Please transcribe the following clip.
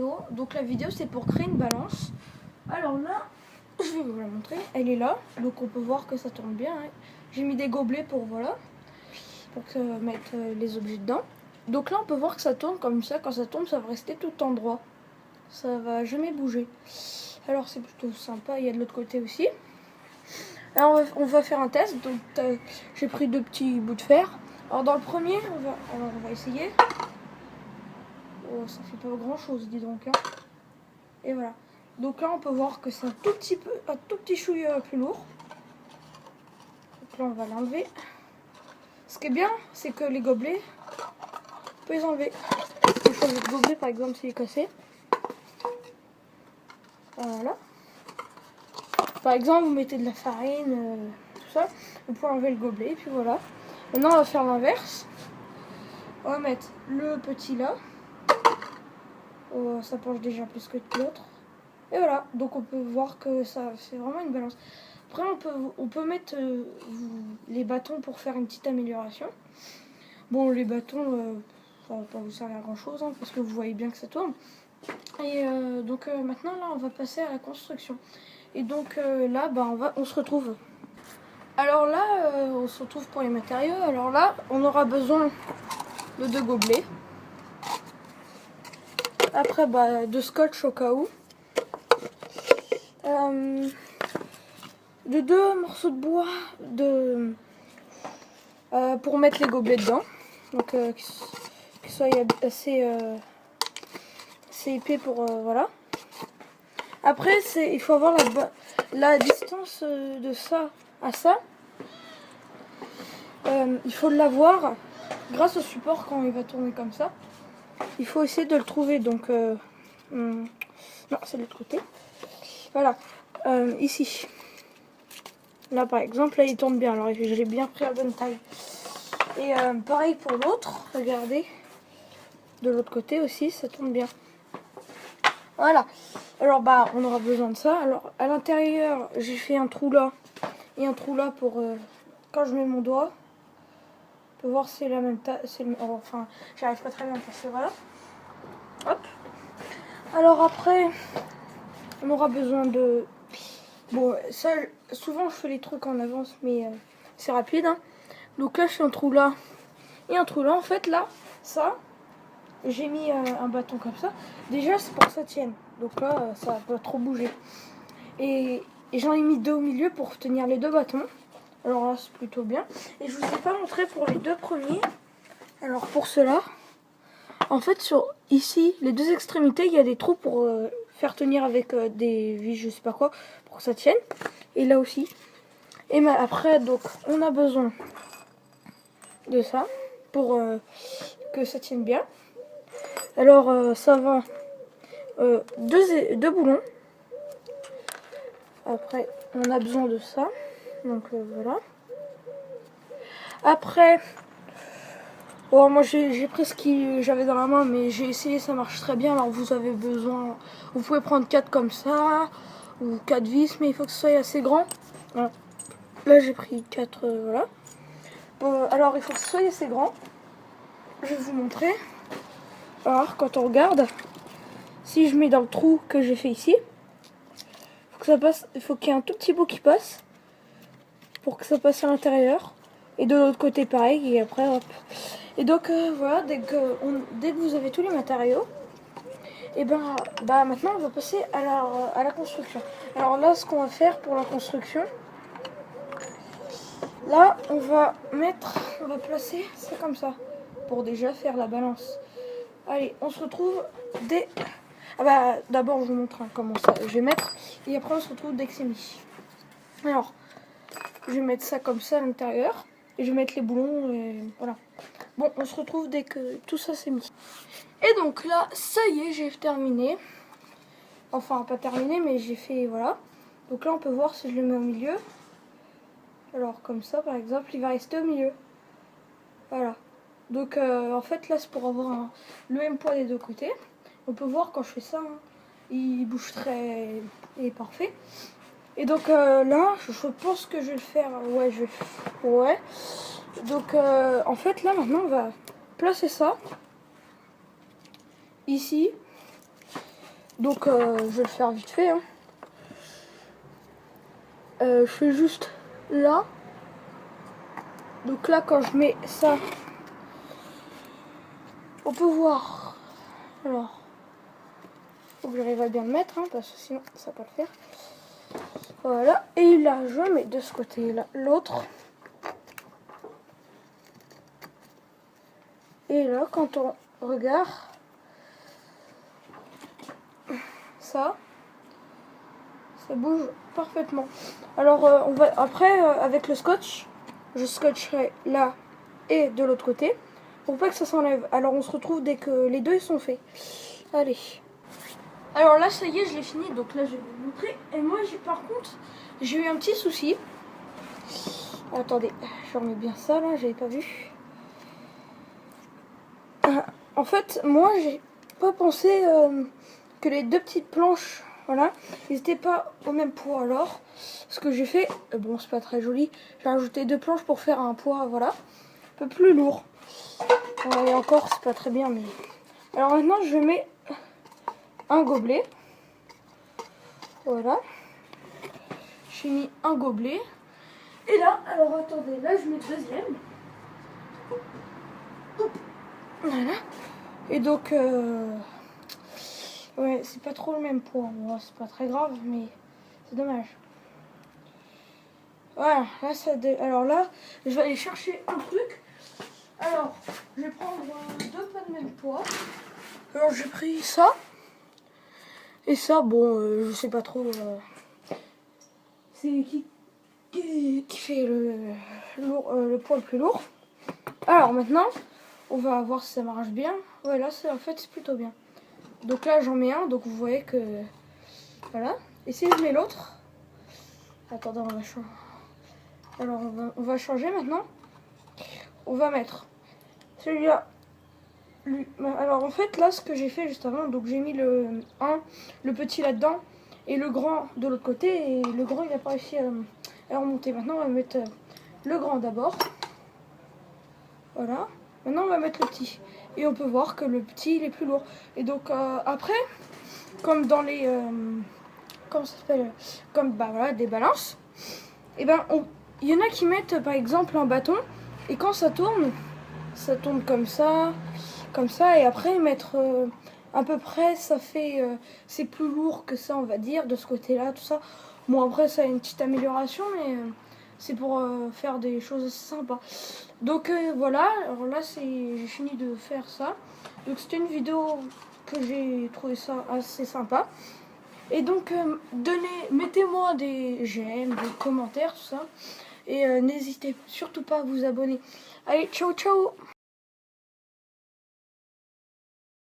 vidéo. Donc la vidéo c'est pour créer une balance. Alors là, je vais vous la montrer. Elle est là, donc on peut voir que ça tourne bien. Hein. J'ai mis des gobelets pour mettre les objets dedans. Donc là on peut voir que ça tourne comme ça. Quand ça tourne, ça va rester tout endroit. Ça va jamais bouger. Alors c'est plutôt sympa. Il y a de l'autre côté aussi. Alors on va faire un test. Donc j'ai pris 2 petits bouts de fer. Alors dans le premier, on va essayer. Oh, ça fait pas grand chose, dis donc. Hein. Et voilà. Donc là, on peut voir que c'est un tout petit chouille plus lourd. Donc là, on va l'enlever. Ce qui est bien, c'est que les gobelets, on peut les enlever. Le gobelet, par exemple, s'il est cassé. Voilà. Par exemple, vous mettez de la farine, tout ça. Vous pouvez enlever le gobelet, et puis voilà. Maintenant, on va faire l'inverse. On va mettre le petit là. Oh, ça penche déjà plus que l'autre. Et voilà, donc on peut voir que ça fait vraiment une balance. Après, on peut mettre les bâtons pour faire une petite amélioration. Bon, les bâtons, ça va pas vous servir à grand chose, hein, parce que vous voyez bien que ça tourne. Et donc maintenant, là, on va passer à la construction. Et donc là, on se retrouve. Alors là, on se retrouve pour les matériaux. Alors là, on aura besoin de 2 gobelets. Après, de scotch au cas où. De 2 morceaux de bois pour mettre les gobelets dedans. Donc, qu'ils soient assez épais pour... voilà. Après, il faut avoir la distance de ça à ça. Il faut l'avoir grâce au support quand il va tourner comme ça. Il faut essayer de le trouver. Donc, non, c'est de l'autre côté. Voilà, ici. Là, par exemple, là, il tourne bien. Alors, j'ai bien pris la bonne taille. Et pareil pour l'autre. Regardez. De l'autre côté aussi, ça tourne bien. Voilà. Alors, on aura besoin de ça. Alors, à l'intérieur, j'ai fait un trou là. Et un trou là pour quand je mets mon doigt. On peut voir si c'est la même taille. Enfin, j'arrive pas très bien parce que voilà. Hop. Alors, après, on aura besoin de... Bon, ça, souvent je fais les trucs en avance, mais c'est rapide. Hein. Donc là, je fais un trou là et un trou là. En fait, là, ça, j'ai mis un bâton comme ça. Déjà, c'est pour que ça tienne. Donc là, ça va pas trop bouger. Et j'en ai mis 2 au milieu pour tenir les 2 bâtons. Alors là, c'est plutôt bien. Et je vous ai pas montré pour les 2 premiers. Alors pour cela, en fait, ici, les 2 extrémités, il y a des trous pour faire tenir avec des vis, je sais pas quoi, pour que ça tienne. Et là aussi. Et après, donc, on a besoin de ça pour que ça tienne bien. Alors, ça va 2 boulons. Après, on a besoin de ça. Donc, voilà. Après, bon, moi j'ai pris ce que j'avais dans la main, mais j'ai essayé, ça marche très bien. Alors, vous avez besoin, vous pouvez prendre 4 comme ça, ou 4 vis, mais il faut que ce soit assez grand. Voilà. Là, j'ai pris 4, voilà. Alors, il faut que ce soit assez grand. Je vais vous montrer. Alors, quand on regarde, si je mets dans le trou que j'ai fait ici, faut que ça passe, il faut qu'il y ait un tout petit bout qui passe pour que ça passe à l'intérieur. Et de l'autre côté, pareil. Et après, hop. Et donc, voilà, dès que vous avez tous les matériaux, et maintenant, on va passer à la construction. Alors là, ce qu'on va faire pour la construction, là, on va placer ça comme ça, pour déjà faire la balance. Allez, on se retrouve dès... d'abord, je vous montre comment ça je vais mettre, et après, on se retrouve dès que c'est mis. Alors, je vais mettre ça comme ça à l'intérieur, et je vais mettre les boulons, et voilà. Bon, on se retrouve dès que tout ça c'est mis. Et donc là, ça y est, j'ai terminé. Enfin, pas terminé, mais j'ai fait, voilà. Donc là, on peut voir si je le mets au milieu. Alors, comme ça, par exemple, il va rester au milieu. Voilà. Donc, en fait, là, c'est pour avoir le même poids des 2 côtés. On peut voir quand je fais ça, hein, il bouge il est parfait. Et donc, là, je pense que je vais le faire. Ouais. Donc, en fait, là, maintenant, on va placer ça ici. Donc je vais le faire vite fait. Hein. Je fais juste là. Donc là, quand je mets ça, on peut voir. Alors, faut que j'arrive à bien le mettre, hein, parce que sinon ça va pas le faire. Voilà. Et là, je mets de ce côté-là l'autre. Et là, quand on regarde ça bouge parfaitement. Alors, on va après avec le scotch, je scotcherai là et de l'autre côté pour pas que ça s'enlève. Alors, on se retrouve dès que les deux sont faits. Allez. Alors là, ça y est, je l'ai fini. Donc là, je vais vous montrer. Et moi, par contre, j'ai eu un petit souci. Attendez, je remets bien ça là, j'avais pas vu. En fait, moi, j'ai pas pensé que les deux petites planches, voilà, ils n'étaient pas au même poids. Alors, ce que j'ai fait, bon, c'est pas très joli, j'ai rajouté 2 planches pour faire un poids, voilà, un peu plus lourd. Et encore, c'est pas très bien, mais... Alors maintenant, je mets un gobelet. Voilà. J'ai mis un gobelet. Et là, alors attendez, là, je mets le deuxième. Voilà. Et donc, ouais, c'est pas trop le même poids. Bon, c'est pas très grave, mais c'est dommage. Voilà, là, alors là, je vais aller chercher un truc. Alors, je vais prendre 2 pas de même poids. Alors, j'ai pris ça. Et ça, bon, je sais pas trop. C'est qui fait le poids le plus lourd. Alors, maintenant, on va voir si ça marche bien. Ouais, là, en fait, c'est plutôt bien. Donc là, j'en mets un. Donc, vous voyez que... Voilà. Et si je mets l'autre... Attendez, on va changer. Alors, on va changer maintenant. On va mettre celui-là. Alors, en fait, là, ce que j'ai fait juste avant, donc j'ai mis le petit là-dedans, et le grand de l'autre côté, et le grand, il n'a pas réussi à remonter. Maintenant, on va mettre le grand d'abord. Voilà. Maintenant, on va mettre le petit. Et on peut voir que le petit, il est plus lourd. Et donc, après, comme dans les... comment ça s'appelle, comme bah, voilà, des balances, et ben, il y en a qui mettent, par exemple, un bâton. Et quand ça tourne comme ça, et après, mettre à peu près, ça fait... c'est plus lourd que ça, on va dire, de ce côté-là, tout ça. Bon, après, ça a une petite amélioration, mais... c'est pour faire des choses sympas. Donc voilà, alors là j'ai fini de faire ça. Donc c'était une vidéo que j'ai trouvé ça assez sympa. Et donc mettez-moi des j'aime, des commentaires, tout ça. Et n'hésitez surtout pas à vous abonner. Allez, ciao ciao!